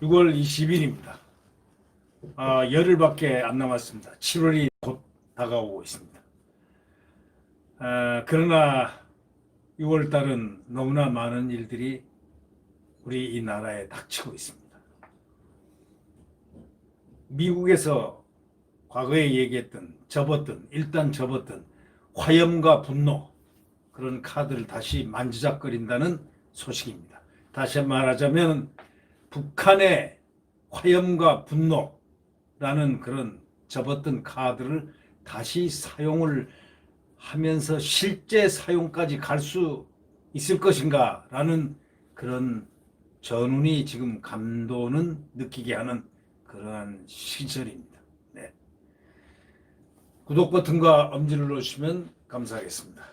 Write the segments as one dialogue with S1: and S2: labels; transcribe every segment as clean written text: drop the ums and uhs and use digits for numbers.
S1: 6월 20일입니다. 열흘밖에 안 남았습니다. 7월이 곧 다가오고 있습니다. 그러나 6월 달은 너무나 많은 일들이 우리 이 나라에 닥치고 있습니다. 미국에서 과거에 얘기했던 일단 접었던 화염과 분노, 그런 카드를 다시 만지작거린다는 소식입니다. 다시 말하자면 북한의 화염과 분노라는 그런 접었던 카드를 다시 사용을 하면서 실제 사용까지 갈 수 있을 것인가 라는 그런 전운이 지금 감도는 느끼게 하는 그러한 시절입니다. 네. 구독 버튼과 엄지를 누르시면 감사하겠습니다.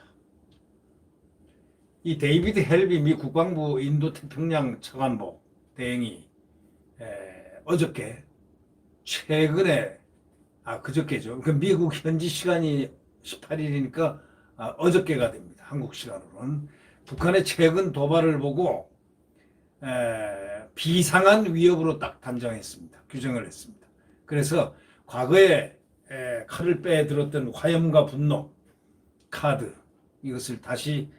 S1: 이 데이비드 헬비 미 국방부 인도태평양 차관보 대행이 어저께 최근에 그저께죠. 그 미국 현지 시간이 18일이니까 어저께가 됩니다. 한국 시간으로는 북한의 최근 도발을 보고 비상한 위협으로 딱 단정했습니다. 규정을 했습니다. 그래서 과거에 칼을 빼들었던 화염과 분노 카드, 이것을 다시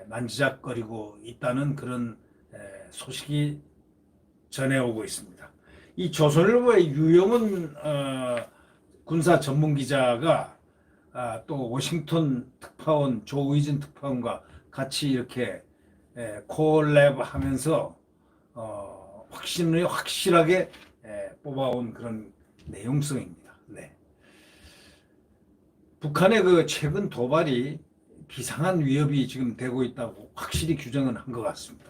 S1: 만지작거리고 있다는 그런 소식이 전해오고 있습니다. 이 조선일보의 유영은 군사 전문 기자가 또 워싱턴 특파원 조의진 특파원과 같이 이렇게 콜랩하면서 확실하게 뽑아온 그런 내용성입니다. 네. 북한의 그 최근 도발이 비상한 위협이 지금 되고 있다고 확실히 규정은 한 것 같습니다.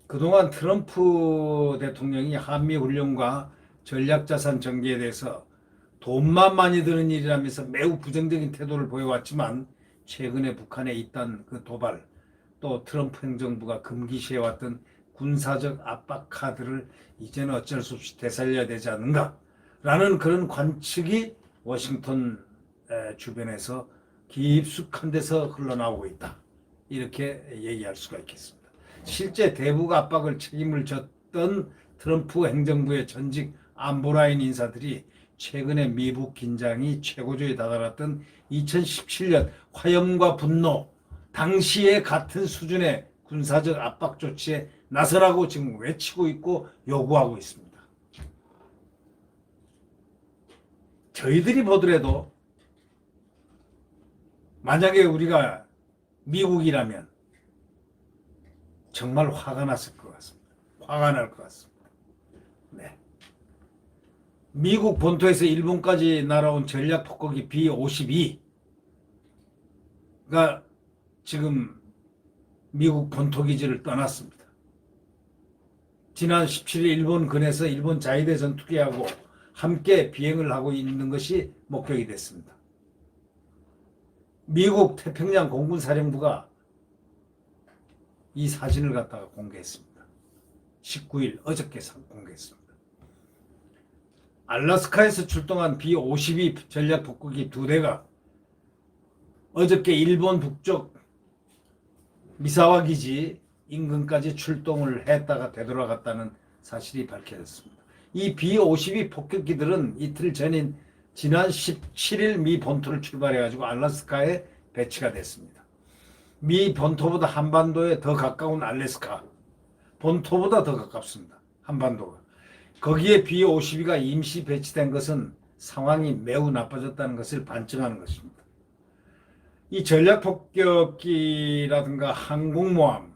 S1: 그동안 트럼프 대통령이 한미훈련과 전략자산 전개에 대해서 돈만 많이 드는 일이라면서 매우 부정적인 태도를 보여왔지만, 최근에 북한에 있던 그 도발, 또 트럼프 행정부가 금기시해왔던 군사적 압박 카드를 이제는 어쩔 수 없이 되살려야 되지 않는가 라는 그런 관측이 워싱턴 주변에서 깊숙한 데서 흘러나오고 있다, 이렇게 얘기할 수가 있겠습니다. 실제 대북 압박을 책임을 졌던 트럼프 행정부의 전직 안보라인 인사들이 최근에 미북 긴장이 최고조에 다다랐던 2017년 화염과 분노 당시에 같은 수준의 군사적 압박 조치에 나서라고 지금 외치고 있고 요구하고 있습니다. 저희들이 보더라도 만약에 우리가 미국이라면 정말 화가 났을 것 같습니다. 화가 날 것 같습니다. 네. 미국 본토에서 일본까지 날아온 전략 폭격기 B-52가 지금 미국 본토 기지를 떠났습니다. 지난 17일 일본 근해에서 일본 자위대 전투기하고 함께 비행을 하고 있는 것이 목격이 됐습니다. 미국 태평양 공군사령부가 이 사진을 갖다가 공개했습니다. 19일 어저께 공개했습니다. 알래스카에서 출동한 B-52 전략 폭격기 2대가 어저께 일본 북쪽 미사와 기지 인근까지 출동을 했다가 되돌아갔다는 사실이 밝혀졌습니다. 이 B-52 폭격기들은 이틀 전인 지난 17일 미 본토를 출발해가지고 알래스카에 배치가 됐습니다. 미 본토보다 한반도에 더 가까운 알래스카, 본토보다 더 가깝습니다. 한반도가. 거기에 B-52가 임시 배치된 것은 상황이 매우 나빠졌다는 것을 반증하는 것입니다. 이 전략폭격기라든가 항공모함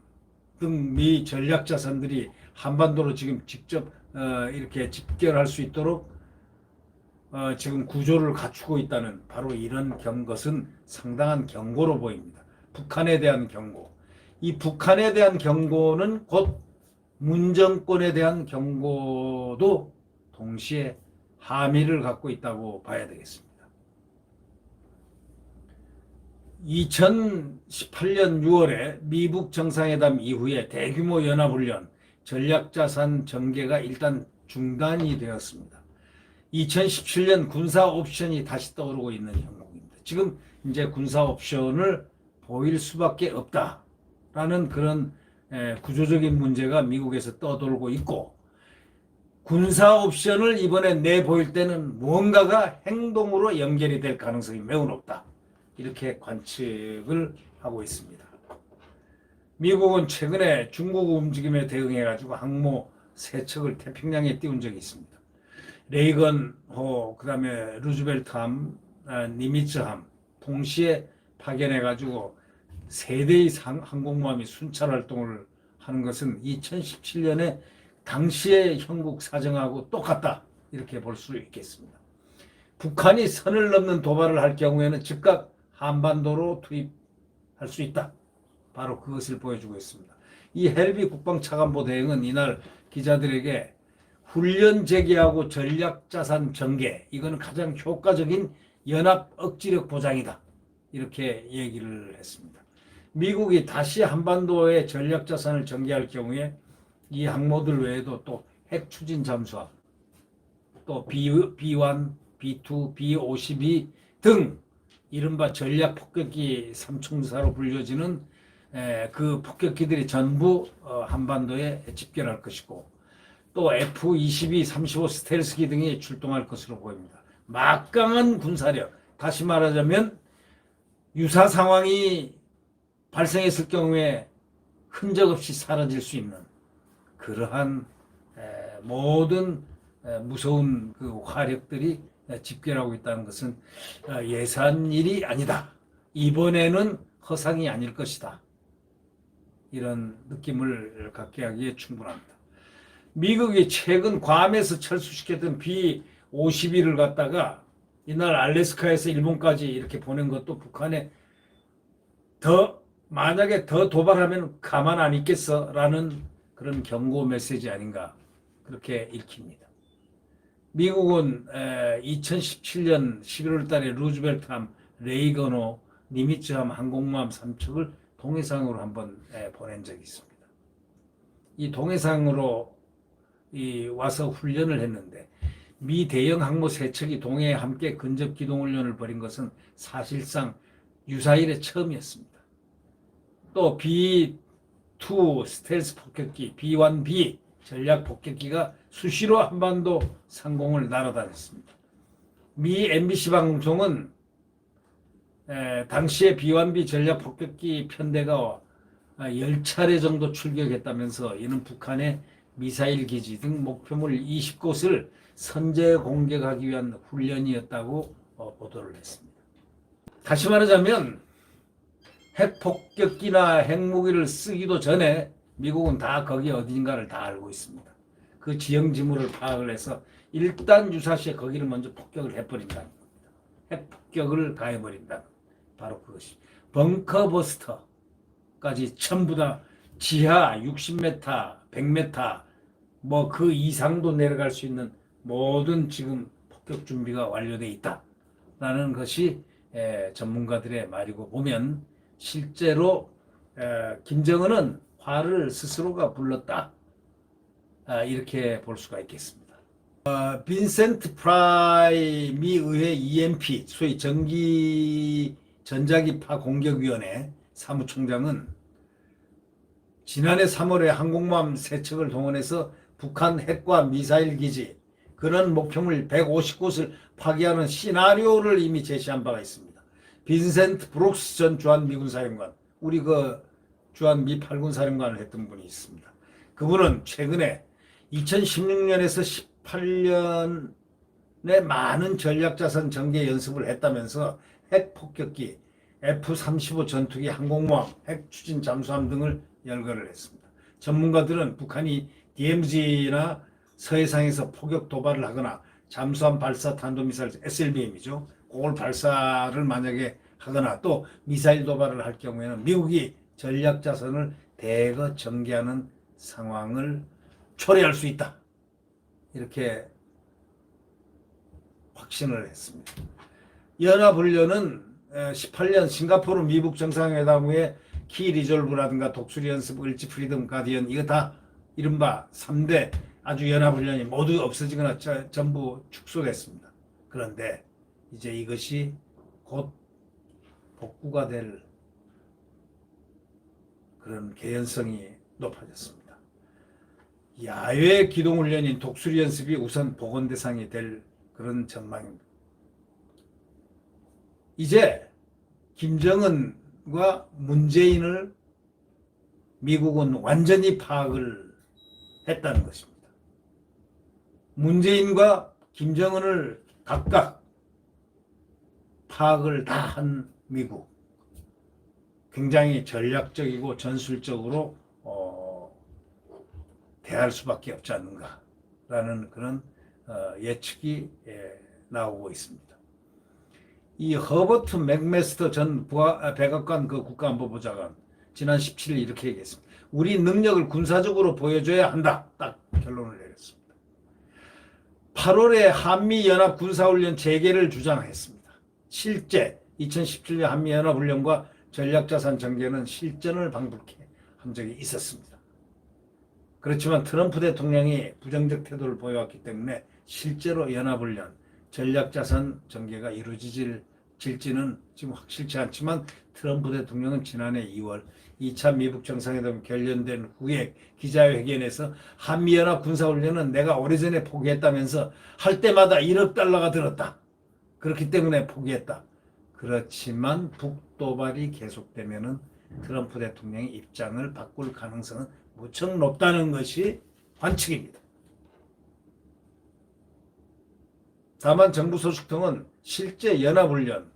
S1: 등 미 전략자산들이 한반도로 지금 직접 이렇게 집결할 수 있도록 지금 구조를 갖추고 있다는 바로 이런 것은 상당한 경고로 보입니다. 북한에 대한 경고. 이 북한에 대한 경고는 곧 문정권에 대한 경고도 동시에 함의를 갖고 있다고 봐야 되겠습니다. 2018년 6월에 미북 정상회담 이후에 대규모 연합훈련, 전략자산 전개가 일단 중단이 되었습니다. 2017년 군사 옵션이 다시 떠오르고 있는 형국입니다. 지금 이제 군사 옵션을 보일 수밖에 없다라는 그런 구조적인 문제가 미국에서 떠돌고 있고, 군사 옵션을 이번에 내보일 때는 무언가가 행동으로 연결이 될 가능성이 매우 높다. 이렇게 관측을 하고 있습니다. 미국은 최근에 중국 움직임에 대응해가지고 항모 3척을 태평양에 띄운 적이 있습니다. 레이건호, 그 다음에 루즈벨트함, 니미츠함 동시에 파견해가지고 3대의 항공모함이 순찰 활동을 하는 것은 2017년에 당시의 형국 사정하고 똑같다. 이렇게 볼 수 있겠습니다. 북한이 선을 넘는 도발을 할 경우에는 즉각 한반도로 투입할 수 있다. 바로 그것을 보여주고 있습니다. 이 헬비 국방차관보 대행은 이날 기자들에게 훈련 재개하고 전략자산 전개, 이거는 가장 효과적인 연합 억지력 보장이다. 이렇게 얘기를 했습니다. 미국이 다시 한반도의 전략자산을 전개할 경우에 이 항모들 외에도 또 핵추진 잠수함, 또 B1, B2, B52 등 이른바 전략 폭격기 삼총사로 불려지는 그 폭격기들이 전부 한반도에 집결할 것이고, 또 F-22, 35 스텔스기 등이 출동할 것으로 보입니다. 막강한 군사력, 다시 말하자면 유사 상황이 발생했을 경우에 흔적 없이 사라질 수 있는 그러한 모든 무서운 그 화력들이 집결하고 있다는 것은 예사한 일이 아니다. 이번에는 허상이 아닐 것이다. 이런 느낌을 갖게 하기에 충분합니다. 미국이 최근 괌에서 철수시켰던 B-51을 갖다가 이날 알래스카에서 일본까지 이렇게 보낸 것도 북한에 만약에 더 도발하면 가만 안 있겠어 라는 그런 경고 메시지 아닌가, 그렇게 읽힙니다. 미국은 2017년 11월 달에 루즈벨트함, 레이건호, 니미츠함 항공모함 3척을 동해상으로 한번 보낸 적이 있습니다. 이 동해상으로 와서 훈련을 했는데, 미 대형 항모 3척이 동해에 함께 근접 기동 훈련을 벌인 것은 사실상 유사일의 처음이었습니다. 또 B2 스텔스 폭격기, B1B 전략 폭격기가 수시로 한반도 상공을 날아다녔습니다. 미 MBC 방송은 당시에 B1B 전략 폭격기 편대가 10차례 정도 출격했다면서 이는 북한의 미사일 기지 등 목표물 20곳을 선제 공격하기 위한 훈련이었다고 보도를 했습니다. 다시 말하자면 핵폭격기나 핵무기를 쓰기도 전에 미국은 다 거기 어딘가를 다 알고 있습니다. 그 지형지물을 파악을 해서 일단 유사시에 거기를 먼저 폭격을 해버린다는 겁니다. 핵폭격을 가해버린다. 바로 그것이 벙커버스터까지 전부 다 지하 60m, 100m 뭐 그 이상도 내려갈 수 있는 모든 지금 폭격 준비가 완료되어 있다라는 것이 전문가들의 말이고, 보면 실제로 김정은은 화를 스스로가 불렀다, 이렇게 볼 수가 있겠습니다. 빈센트 프라이 미 의회 EMP 소위 전자기파 공격위원회 사무총장은 지난해 3월에 항공모함 3척을 동원해서 북한 핵과 미사일 기지, 그런 목표물 150곳을 파괴하는 시나리오를 이미 제시한 바가 있습니다. 빈센트 브룩스 전 주한 미군 사령관, 우리 그 주한 미 8군 사령관을 했던 분이 있습니다. 그분은 최근에 2016년에서 18년에 많은 전략자산 전개 연습을 했다면서 핵폭격기, F-35 전투기, 항공모함, 핵추진 잠수함 등을 열거를 했습니다. 전문가들은 북한이 DMZ나 서해상에서 포격 도발을 하거나 잠수함 발사 탄도미사일 SLBM이죠. 그걸 발사를 만약에 하거나 또 미사일 도발을 할 경우에는 미국이 전략자산을 대거 전개하는 상황을 초래할 수 있다. 이렇게 확신을 했습니다. 연합훈련은 18년 싱가포르 미북 정상회담 후에 키 리졸브라든가 독수리 연습, 을지 프리덤 가디언, 이거 다 이른바 3대 아주 연합훈련이 모두 없어지거나 전부 축소됐습니다. 그런데 이제 이것이 곧 복구가 될 그런 개연성이 높아졌습니다. 야외 기동훈련인 독수리 연습이 우선 복원 대상이 될 그런 전망입니다. 이제 김정은과 문재인을 미국은 완전히 파악을 했다는 것입니다. 문재인과 김정은을 각각 파악을 다 한 미국. 굉장히 전략적이고 전술적으로 대할 수밖에 없지 않는가라는 그런 예측이 나오고 있습니다. 이 허버트 맥메스터 전 백악관 그 국가안보보좌관 지난 17일 이렇게 얘기했습니다. 우리 능력을 군사적으로 보여줘야 한다. 딱 결론을 내렸습니다. 8월에 한미연합 군사훈련 재개를 주장했습니다. 실제 2017년 한미연합훈련과 전략자산 전개는 실전을 방불케 한 적이 있었습니다. 그렇지만 트럼프 대통령이 부정적 태도를 보여왔기 때문에 실제로 연합훈련, 전략자산 전개가 이루어질지는 지금 확실치 않지만 트럼프 대통령은 지난해 2월 2차 미북 정상회담 결연된 후에 기자회견에서 한미연합 군사훈련은 내가 오래전에 포기했다면서 할 때마다 1억 달러가 들었다. 그렇기 때문에 포기했다. 그렇지만 북도발이 계속되면은 트럼프 대통령의 입장을 바꿀 가능성은 무척 높다는 것이 관측입니다. 다만 정부 소식통은 실제 연합훈련,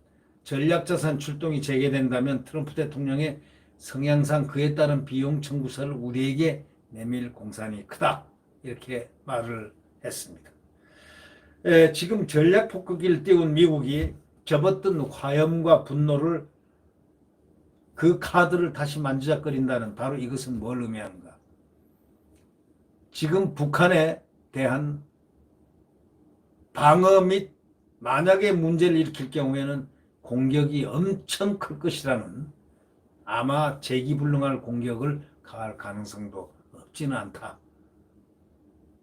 S1: 전략자산 출동이 재개된다면 트럼프 대통령의 성향상 그에 따른 비용 청구서를 우리에게 내밀 공산이 크다. 이렇게 말을 했습니다. 지금 전략 폭격기를 띄운 미국이 접었던 화염과 분노를 그 카드를 다시 만지작거린다는 바로 이것은 뭘 의미하는가? 지금 북한에 대한 방어 및 만약에 문제를 일으킬 경우에는 공격이 엄청 클 것이라는 아마 재기불능할 공격을 가할 가능성도 없지는 않다.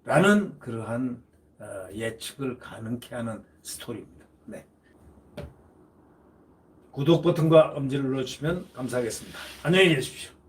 S1: 라는 그러한 예측을 가능케 하는 스토리입니다. 네. 구독 버튼과 엄지를 눌러주시면 감사하겠습니다. 안녕히 계십시오.